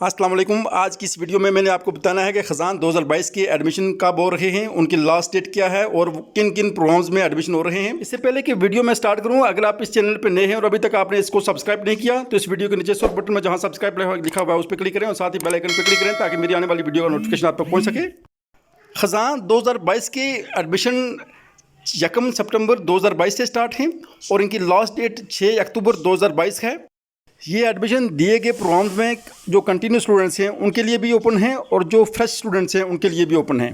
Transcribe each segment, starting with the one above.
अस्सलाम वालेकुम। आज की इस वीडियो में मैंने आपको बताना है कि ख़ज़ान 2022 के एडमिशन कब हो रहे हैं, उनकी लास्ट डेट क्या है और किन किन प्रोग्राम्स में एडमिशन हो रहे हैं। इससे पहले कि वीडियो में स्टार्ट करूं, अगर आप इस चैनल पर नए हैं और अभी तक आपने इसको सब्सक्राइब नहीं किया तो इस वीडियो के नीचे शॉर्ट बटन में जहां सब्सक्राइब लिखा हुआ है उस पर क्लिक करें और साथ ही बेल आइकन पर क्लिक करें ताकि मेरी आने वाली वीडियो का नोटिफिकेशन आप तक पहुँच सके। ख़ज़ान 2022 के एडमिशन 1 सितंबर 2022 से स्टार्ट हैं और इनकी लास्ट डेट 6 अक्टूबर 2022 है। ये एडमिशन दिए गए प्रोग्राम्स में जो कंटिन्यू स्टूडेंट्स हैं उनके लिए भी ओपन है और जो फ्रेश स्टूडेंट्स हैं उनके लिए भी ओपन है।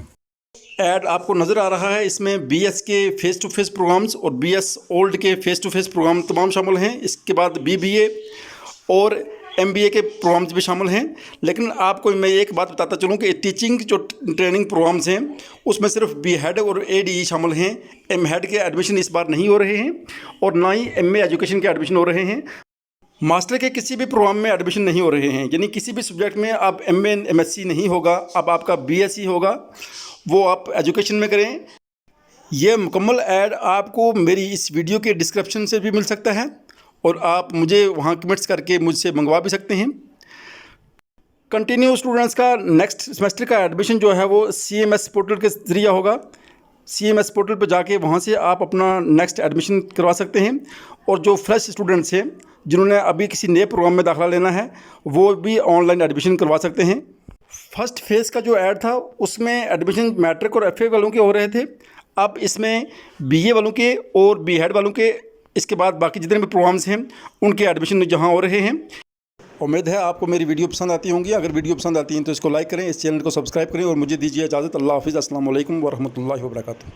ऐड आपको नज़र आ रहा है, इसमें बीएस के फ़ेस टू फेस प्रोग्राम्स और बीएस ओल्ड के फ़ेस टू फेस प्रोग्राम तमाम शामिल हैं। इसके बाद बीबीए और एमबीए के प्रोग्राम्स भी शामिल हैं। लेकिन आपको मैं एक बात बताता चलूँ कि टीचिंग जो ट्रेनिंग प्रोग्राम्स हैं उसमें सिर्फ बी हेड और एडीई शामिल हैं। एम हेड के एडमिशन इस बार नहीं हो रहे हैं और ना ही एमए एजुकेशन के एडमिशन हो रहे हैं। मास्टर के किसी भी प्रोग्राम में एडमिशन नहीं हो रहे हैं, यानी किसी भी सब्जेक्ट में अब एमए एमएससी नहीं होगा, अब आपका बीएससी होगा, वो आप एजुकेशन में करें। ये मुकम्मल ऐड आपको मेरी इस वीडियो के डिस्क्रिप्शन से भी मिल सकता है और आप मुझे वहाँ कमेंट्स करके मुझसे मंगवा भी सकते हैं। कंटिन्यू स्टूडेंट्स का नेक्स्ट सेमेस्टर का एडमिशन जो है वो CMS पोर्टल के ज़रिए होगा। CMS पोर्टल पर जाके वहाँ से आप अपना नेक्स्ट एडमिशन करवा सकते हैं और जो फ्रेश स्टूडेंट्स हैं जिन्होंने अभी किसी नए प्रोग्राम में दाखिला लेना है वो भी ऑनलाइन एडमिशन करवा सकते हैं। फर्स्ट फेज़ का जो ऐड था उसमें एडमिशन मैट्रिक और FA वालों के हो रहे थे। अब इसमें BA वालों के और बी हेड वालों के, इसके बाद बाकी जितने भी प्रोग्राम्स हैं उनके एडमिशन जहाँ हो रहे हैं। उम्मीद है आपको मेरी वीडियो पसंद आती होंगी। अगर वीडियो पसंद आती है तो इसको लाइक करें, इस चैनल को सब्सक्राइब करें और मुझे दीजिए इजाज़त। अल्लाह हाफ़िज़। अस्सलाम वालेकुम व रहमतुल्लाहि व बरकातुहू।